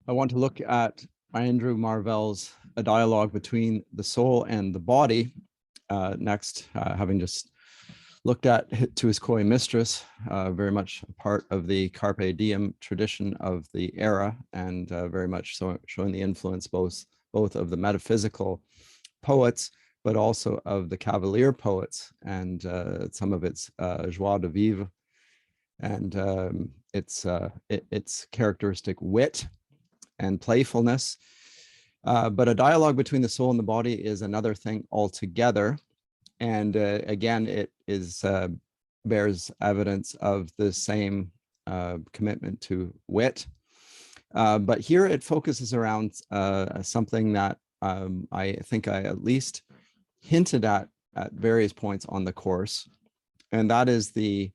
I want to look at Andrew Marvell's A Dialogue Between the Soul and the Body. Next, having just looked at To His Coy Mistress, very much a part of the Carpe Diem tradition of the era, and very much so showing the influence both of the metaphysical poets, but also of the Cavalier poets and some of its joie de vivre and its characteristic wit and playfulness. But a dialogue between the soul and the body is another thing altogether. And again, it is bears evidence of the same commitment to wit. But here it focuses around something that I think I at least hinted at various points on the course, and that is the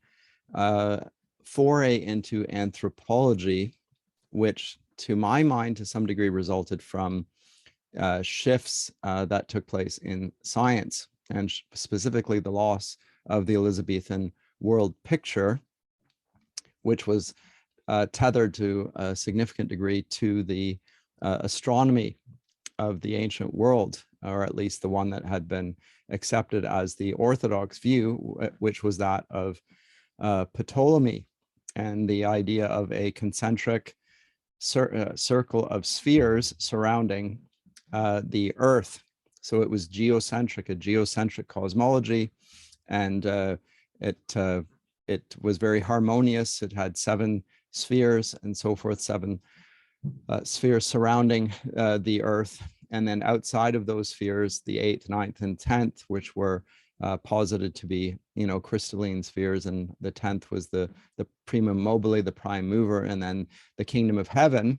foray into anthropology, which to my mind, to some degree, resulted from shifts that took place in science, and specifically the loss of the Elizabethan world picture, which was tethered to a significant degree to the astronomy of the ancient world, or at least the one that had been accepted as the orthodox view, which was that of Ptolemy, and the idea of a concentric circle of spheres surrounding the Earth. So it was geocentric, a geocentric cosmology, and it was very harmonious. It had 7 spheres and so forth, 7 spheres surrounding the Earth, and then outside of those spheres, the 8th, 9th, and 10th, which were posited to be, crystalline spheres, and the 10th was the primum mobile, the prime mover, and then the kingdom of heaven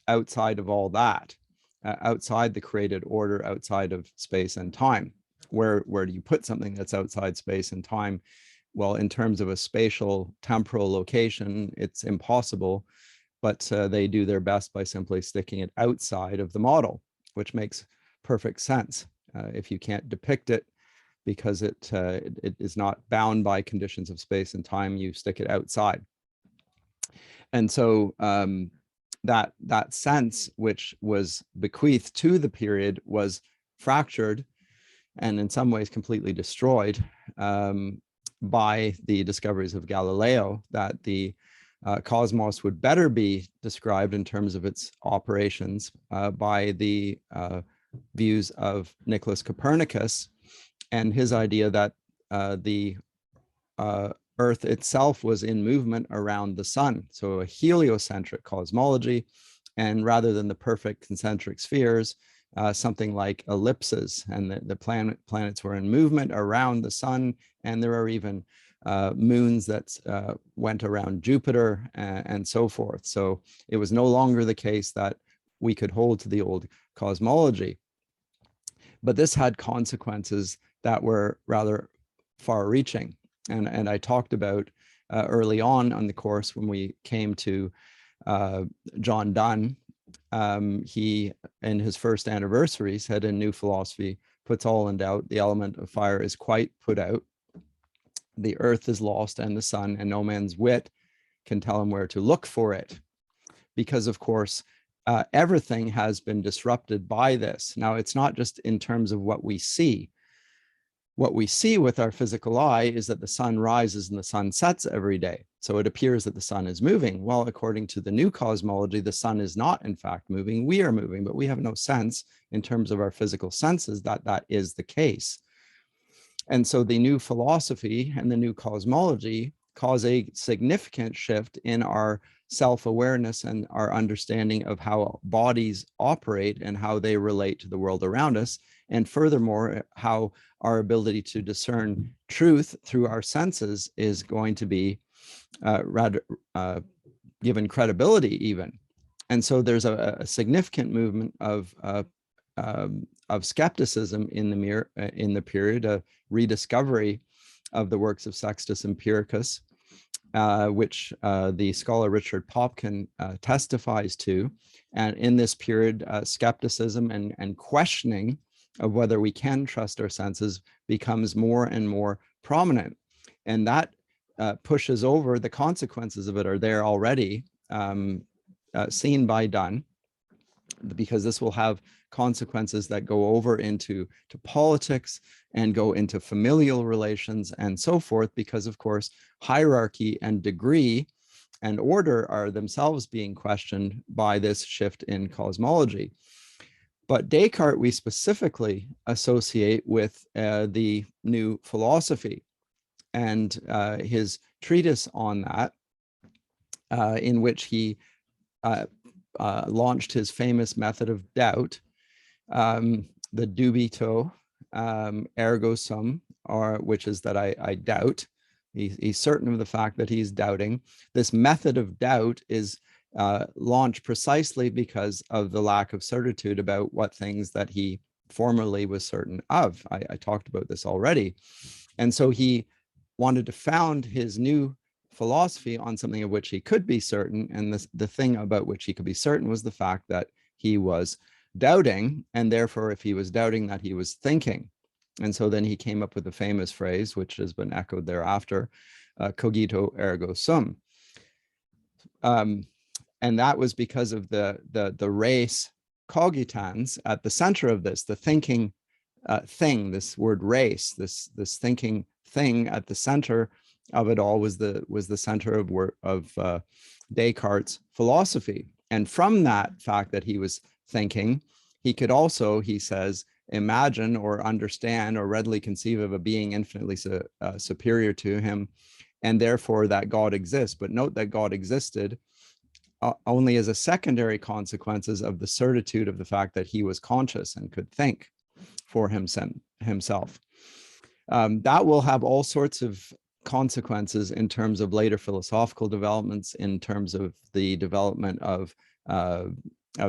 outside of all that, outside the created order, outside of space and time. Where do you put something that's outside space and time? Well, in terms of a spatial temporal location, it's impossible, but they do their best by simply sticking it outside of the model, which makes perfect sense. If you can't depict it because it is not bound by conditions of space and time, you stick it outside. And so that sense, which was bequeathed to the period, was fractured and in some ways completely destroyed by the discoveries of Galileo, that the cosmos would better be described in terms of its operations by the views of Nicholas Copernicus, and his idea that the Earth itself was in movement around the sun. So a heliocentric cosmology, and rather than the perfect concentric spheres, something like ellipses, and the planets were in movement around the sun, and there are even moons that went around Jupiter and so forth. So it was no longer the case that we could hold to the old cosmology. But this had consequences that were rather far-reaching. And I talked about early on the course, when we came to John Donne, he, in his first anniversary, said, "A new philosophy puts all in doubt. The element of fire is quite put out. The earth is lost and the sun, and no man's wit can tell him where to look for it." Because, of course, everything has been disrupted by this. Now, it's not just in terms of what we see. What we see with our physical eye is that the sun rises and the sun sets every day. So it appears that the sun is moving. Well, according to the new cosmology, the sun is not in fact moving. We are moving, but we have no sense in terms of our physical senses that that is the case. And so the new philosophy and the new cosmology cause a significant shift in our self-awareness and our understanding of how bodies operate and how they relate to the world around us. And furthermore, how our ability to discern truth through our senses is going to be rather given credibility even. And so there's a significant movement of skepticism in the period, a rediscovery of the works of Sextus Empiricus, which the scholar Richard Popkin testifies to. And in this period, skepticism and questioning of whether we can trust our senses becomes more and more prominent. And that pushes over, the consequences of it are there already, seen by Donne. because this will have consequences that go over into politics and go into familial relations and so forth, because of course, hierarchy and degree and order are themselves being questioned by this shift in cosmology. But Descartes, we specifically associate with the new philosophy, and his treatise on that, in which he launched his famous method of doubt, the dubito ergo sum, or which is that I doubt. He's certain of the fact that he's doubting. This method of doubt is launched precisely because of the lack of certitude about what things that he formerly was certain of. I talked about this already. And so he wanted to found his new philosophy on something of which he could be certain. And the thing about which he could be certain was the fact that he was doubting, and therefore if he was doubting, that he was thinking. And so then he came up with the famous phrase, which has been echoed thereafter, cogito ergo sum. And that was because of the res cogitans at the center of this, the thinking thing. This word res, this thinking thing at the center of it all was the center of Descartes' philosophy. And from that fact that he was thinking, he could also, he says, imagine or understand or readily conceive of a being infinitely superior to him, and therefore that God exists. But note that God existed only as a secondary consequences of the certitude of the fact that he was conscious and could think for himself. That will have all sorts of consequences in terms of later philosophical developments, in terms of the development of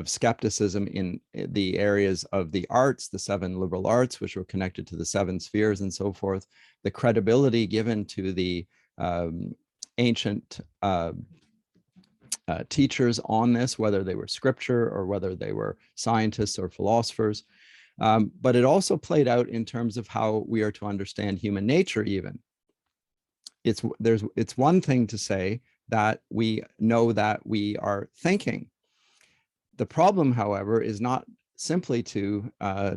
skepticism in the areas of the arts, the 7 liberal arts, which were connected to the 7 spheres and so forth, the credibility given to the ancient teachers on this, whether they were scripture or whether they were scientists or philosophers. But it also played out in terms of how we are to understand human nature even. It's one thing to say that we know that we are thinking. The problem, however, is not simply to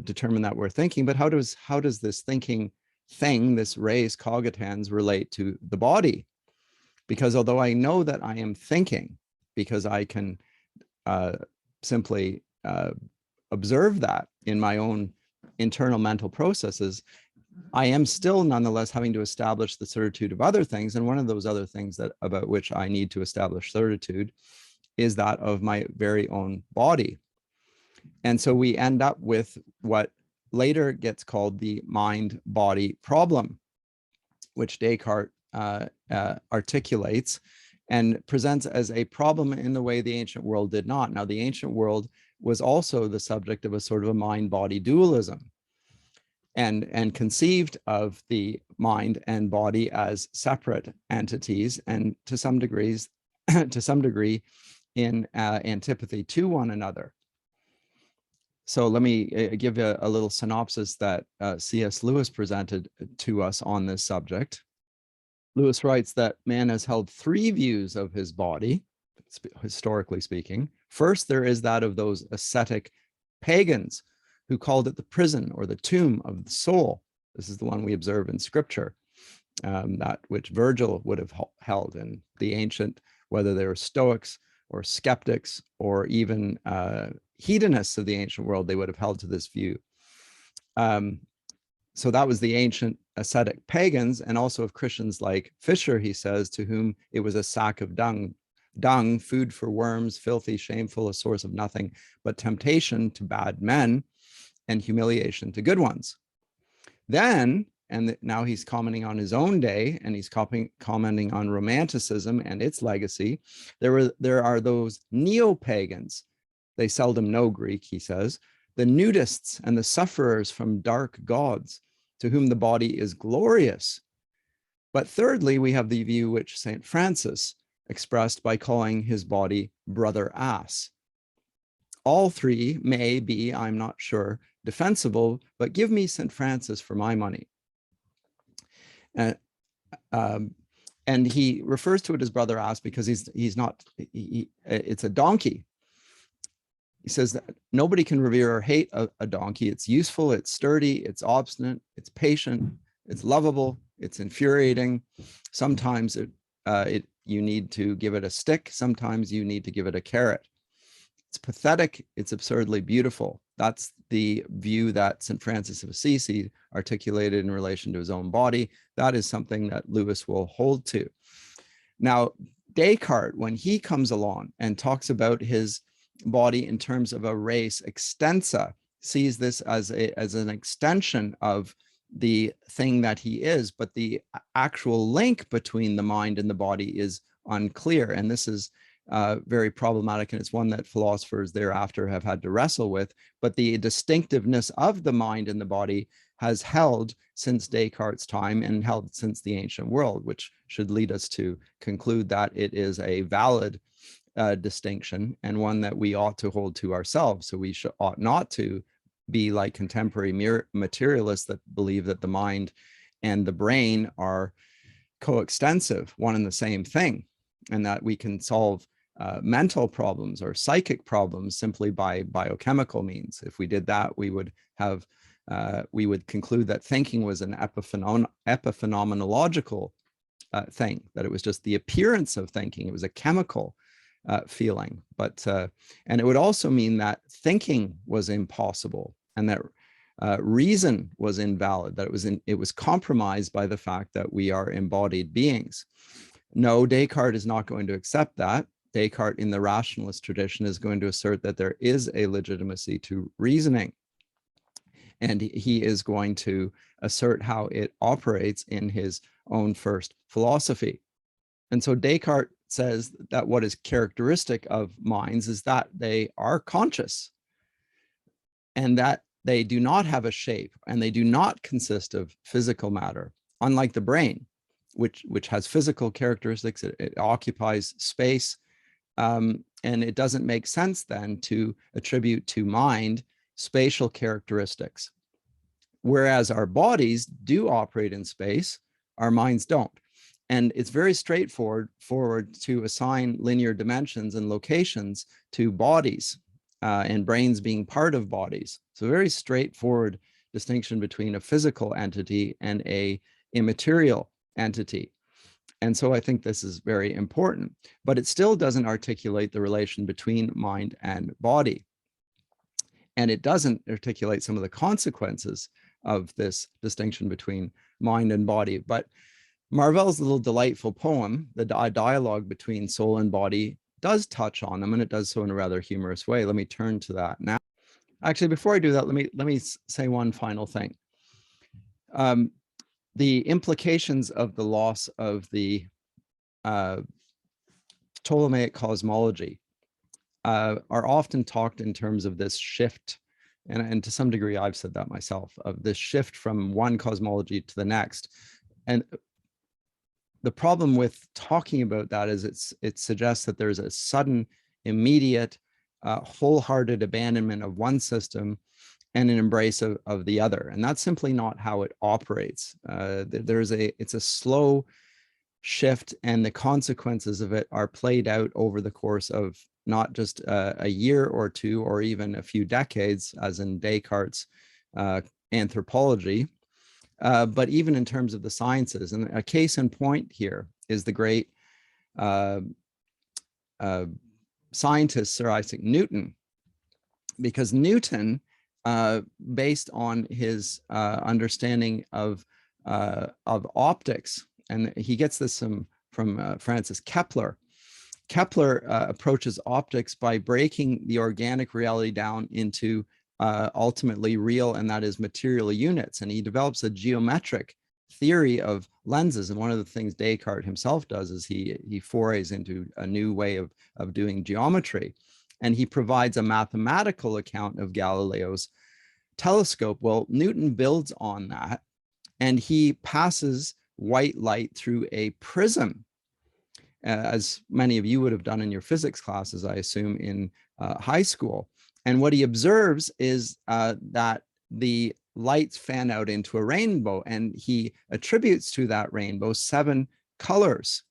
determine that we're thinking, but how does this thinking thing, this res cogitans, relate to the body? Because although I know that I am thinking, because I can simply observe that in my own internal mental processes, I am still nonetheless having to establish the certitude of other things. And one of those other things that about which I need to establish certitude is that of my very own body. And so we end up with what later gets called the mind-body problem, which Descartes articulates and presents as a problem in the way the ancient world did not. Now, the ancient world was also the subject of a sort of a mind-body dualism, and conceived of the mind and body as separate entities, and to some degree in antipathy to one another. So let me give a little synopsis that C.S. Lewis presented to us on this subject. Lewis writes that man has held 3 views of his body, historically speaking. First, there is that of those ascetic pagans who called it the prison or the tomb of the soul. This is the one we observe in scripture, that which Virgil would have held in the ancient, whether they were Stoics or skeptics or even hedonists of the ancient world, they would have held to this view. So that was the ancient ascetic pagans, and also of Christians like Fisher, he says, to whom it was a sack of dung, food for worms, filthy, shameful, a source of nothing but temptation to bad men and humiliation to good ones. Then, and now he's commenting on his own day, and he's commenting on Romanticism and its legacy. There are those neo-pagans. They seldom know Greek, he says, the nudists and the sufferers from dark gods, to whom the body is glorious. But thirdly, we have the view which St. Francis expressed by calling his body brother ass. All 3 may be, I'm not sure, defensible, but give me St. Francis for my money. And he refers to it as brother ass because it's a donkey. He says that nobody can revere or hate a donkey. It's useful, it's sturdy, it's obstinate, it's patient, it's lovable, it's infuriating. Sometimes you need to give it a stick. Sometimes you need to give it a carrot. It's pathetic, it's absurdly beautiful. That's the view that St. Francis of Assisi articulated in relation to his own body. That is something that Lewis will hold to. Now, Descartes, when he comes along and talks about his body in terms of a res extensa, sees this as an extension of the thing that he is, but the actual link between the mind and the body is unclear. And this is very problematic, and it's one that philosophers thereafter have had to wrestle with. But the distinctiveness of the mind and the body has held since Descartes' time and held since the ancient world, which should lead us to conclude that it is a valid distinction and one that we ought to hold to ourselves. So we ought not to be like contemporary materialists that believe that the mind and the brain are coextensive, one and the same thing, and that we can solve mental problems or psychic problems simply by biochemical means. If we did that, we would have we would conclude that thinking was an epiphenomenological thing, that it was just the appearance of thinking. It was a chemical feeling. But and it would also mean that thinking was impossible, and that reason was invalid, that it was compromised by the fact that we are embodied beings. No, Descartes is not going to accept that. Descartes, in the rationalist tradition, is going to assert that there is a legitimacy to reasoning. And he is going to assert how it operates in his own first philosophy. And so Descartes says that what is characteristic of minds is that they are conscious, and that they do not have a shape, and they do not consist of physical matter, unlike the brain, which has physical characteristics. It occupies space, and it doesn't make sense then to attribute to mind spatial characteristics. Whereas our bodies do operate in space, our minds don't. And it's very straightforward to assign linear dimensions and locations to bodies, and brains being part of bodies. So very straightforward distinction between a physical entity and a immaterial entity. And so I think this is very important, but it still doesn't articulate the relation between mind and body. And it doesn't articulate some of the consequences of this distinction between mind and body. But Marvell's little delightful poem, the dialogue between soul and body, does touch on them, and it does so in a rather humorous way. Let me turn to that now. Actually, before I do that, let me say one final thing. The implications of the loss of the Ptolemaic cosmology are often talked in terms of this shift, and to some degree I've said that myself, of this shift from one cosmology to the next. And the problem with talking about that is it suggests that there's a sudden, immediate, wholehearted abandonment of one system and an embrace of the other. And that's simply not how it operates. It's a slow shift, and the consequences of it are played out over the course of not just a year or two, or even a few decades, as in Descartes' Anthropology, but even in terms of the sciences. And a case in point here is the great scientist Sir Isaac Newton, because Newton, based on his understanding of optics, and he gets this from Francis Kepler. Kepler approaches optics by breaking the organic reality down into ultimately real, and that is material units. And he develops a geometric theory of lenses. And one of the things Descartes himself does is he forays into a new way of doing geometry. And he provides a mathematical account of Galileo's telescope. Well, Newton builds on that, and he passes white light through a prism, as many of you would have done in your physics classes, I assume, in high school. And what he observes is that the lights fan out into a rainbow, and he attributes to that rainbow 7 colors.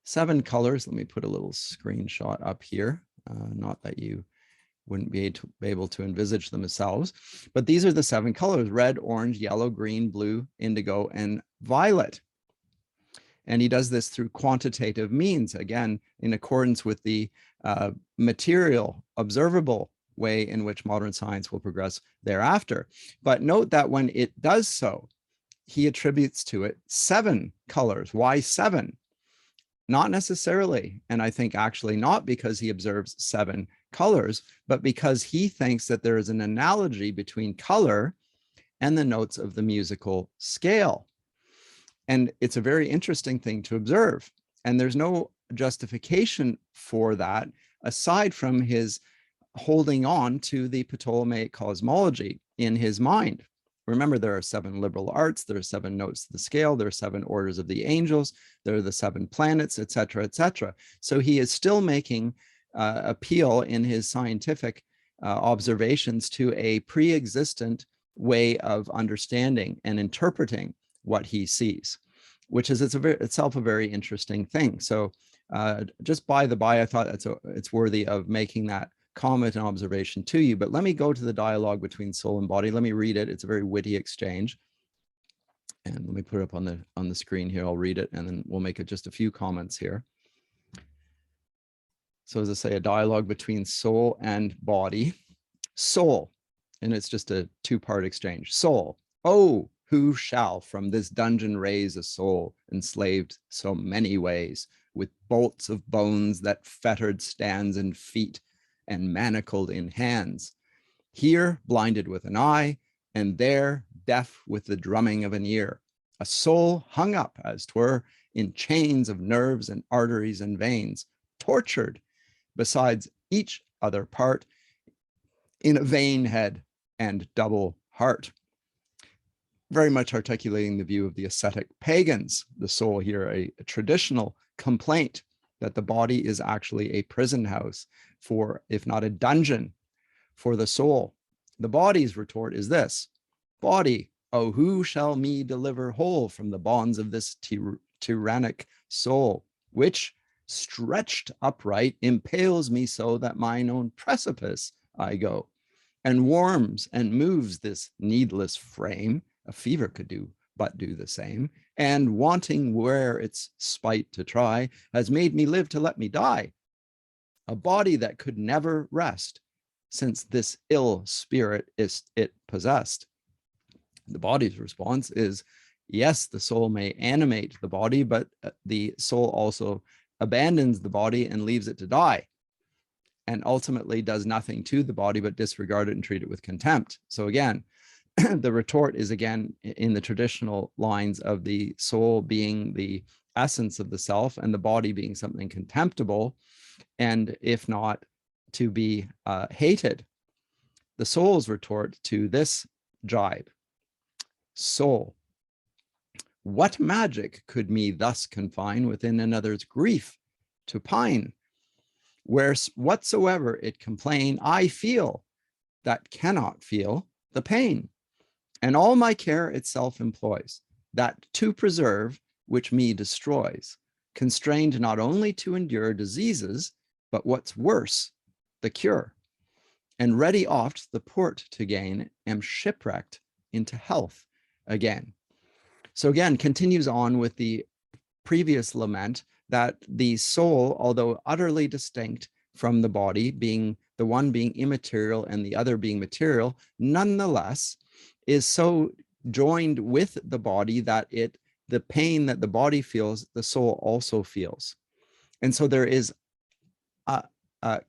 7 colors. Let me put a little screenshot up here not that you wouldn't be able to envisage them themselves, but these are the 7 colors: red, orange, yellow, green, blue, indigo, and violet. And he does this through quantitative means, again, in accordance with the material, observable way in which modern science will progress thereafter. But note that when it does so, he attributes to it 7 colors. Why 7? Not necessarily, and I think actually not because he observes 7 colors, but because he thinks that there is an analogy between color and the notes of the musical scale. And it's a very interesting thing to observe. And there's no justification for that aside from his holding on to the Ptolemaic cosmology in his mind. Remember, there are 7 liberal arts, there are 7 notes of the scale, there are 7 orders of the angels, there are the 7 planets, etc., etc. So he is still making appeal in his scientific observations to a pre-existent way of understanding and interpreting what he sees, which is itself a very interesting thing. So just by the by, I thought it's worthy of making that comment and observation to you. But let me go to the dialogue between soul and body. Let me read it. It's a very witty exchange. And let me put it up on the screen here. I'll read it, and then we'll make it just a few comments here. So as I say, a dialogue between soul and body. Soul, and it's just a 2-part exchange. Soul, oh, who shall from this dungeon raise a soul enslaved so many ways, with bolts of bones that fettered stands in feet and manacled in hands, here blinded with an eye, and there deaf with the drumming of an ear, a soul hung up, as 'twere, in chains of nerves and arteries and veins, tortured, besides each other part, in a vain head and double heart. Very much articulating the view of the ascetic pagans. The soul here, a traditional complaint that the body is actually a prison house for, if not a dungeon, for the soul. The body's retort is this: body, oh, who shall me deliver whole from the bonds of this tyrannic soul, which, stretched upright, impales me so that mine own precipice I go, and warms and moves this needless frame. A fever could do the same, and wanting where its spite to try, has made me live to let me die. A body that could never rest, since this ill spirit is it possessed. The body's response is, yes, the soul may animate the body, but the soul also abandons the body and leaves it to die, and ultimately does nothing to the body but disregard it and treat it with contempt. So again, the retort is again in the traditional lines of the soul being the essence of the self and the body being something contemptible, and if not to be hated. The soul's retort to this jibe: soul, what magic could me thus confine within another's grief to pine? Where whatsoever it complain, I feel that cannot feel the pain. And all my care itself employs, that to preserve which me destroys, constrained not only to endure diseases, but what's worse, the cure. And ready oft the port to gain, am shipwrecked into health again. So again, continues on with the previous lament that the soul, although utterly distinct from the body, being the one being immaterial and the other being material, nonetheless is so joined with the body that the pain that the body feels, the soul also feels. And so there is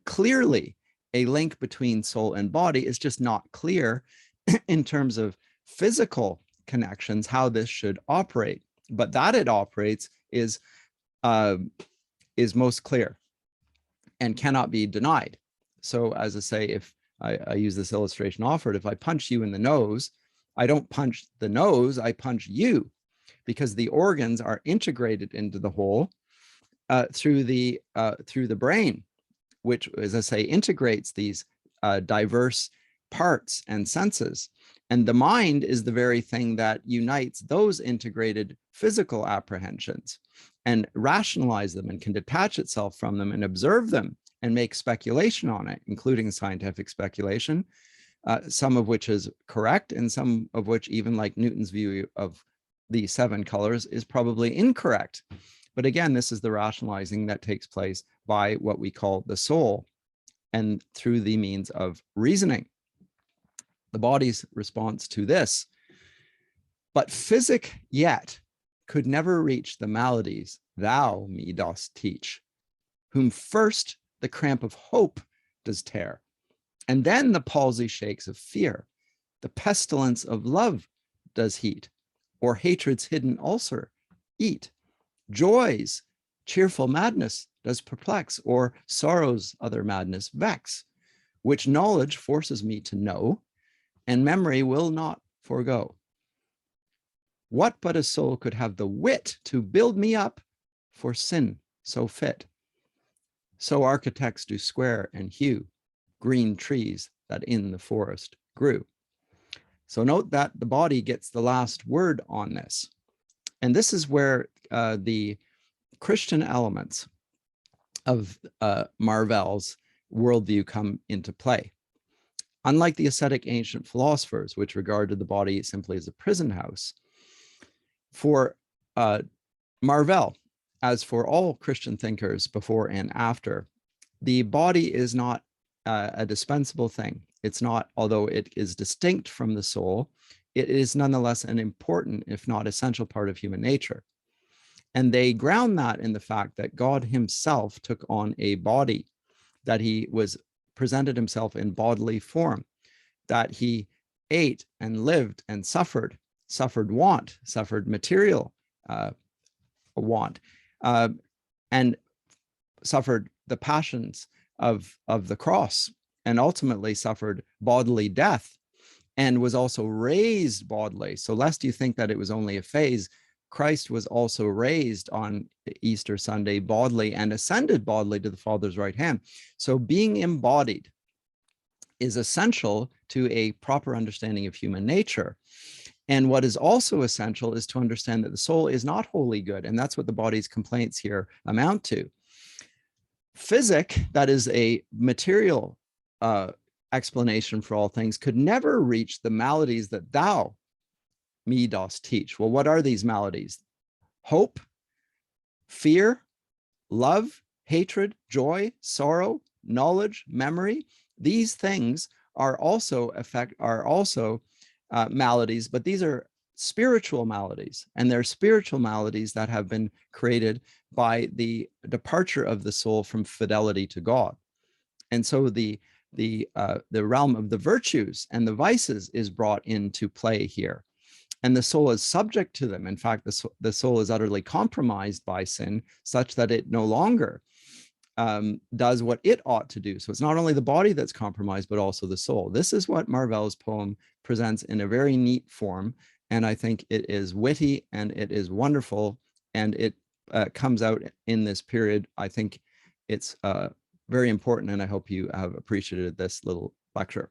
clearly a link between soul and body. It's just not clear in terms of physical connections how this should operate, but that it operates is most clear and cannot be denied. So as I say, if I use this illustration offered, if I punch you in the nose, I don't punch the nose, I punch you, because the organs are integrated into the whole through the brain, which, as I say, integrates these diverse parts and senses. And the mind is the very thing that unites those integrated physical apprehensions and rationalize them and can detach itself from them and observe them and make speculation on it, including scientific speculation, some of which is correct and some of which, even like Newton's view of the 7 colors, is probably incorrect. But again, this is the rationalizing that takes place by what we call the soul and through the means of reasoning. The body's response to this. But physic yet could never reach the maladies thou me dost teach, whom first the cramp of hope does tear, and then the palsy shakes of fear, the pestilence of love does heat, or hatred's hidden ulcer eat, joy's cheerful madness does perplex, or sorrow's other madness vex, which knowledge forces me to know, and memory will not forego. What but a soul could have the wit to build me up for sin so fit? So architects do square and hew green trees that in the forest grew. So note that the body gets the last word on this. And this is where the Christian elements of Marvell's worldview come into play. Unlike the ascetic ancient philosophers, which regarded the body simply as a prison house, for Marvell, as for all Christian thinkers before and after, the body is not a dispensable thing. It's not, although it is distinct from the soul, it is nonetheless an important, if not essential, part of human nature. And they ground that in the fact that God himself took on a body, that he was presented himself in bodily form, that he ate and lived and suffered want, suffered material want, and suffered the passions of the cross, and ultimately suffered bodily death, and was also raised bodily. So lest you think that it was only a phase, Christ was also raised on Easter Sunday bodily and ascended bodily to the Father's right hand. So being embodied is essential to a proper understanding of human nature. And what is also essential is to understand that the soul is not wholly good. And that's what the body's complaints here amount to. Physic, that is a material explanation for all things, could never reach the maladies that thou me dost teach. Well, what are these maladies? Hope, fear, love, hatred, joy, sorrow, knowledge, memory. These things are also maladies, but these are spiritual maladies, and they're spiritual maladies that have been created by the departure of the soul from fidelity to God. And so the realm of the virtues and the vices is brought into play here. And the soul is subject to them. In fact, the soul is utterly compromised by sin, such that it no longer does what it ought to do. So it's not only the body that's compromised, but also the soul. This is what Marvell's poem presents in a very neat form. And I think it is witty and it is wonderful. And it comes out in this period. I think it's very important. And I hope you have appreciated this little lecture.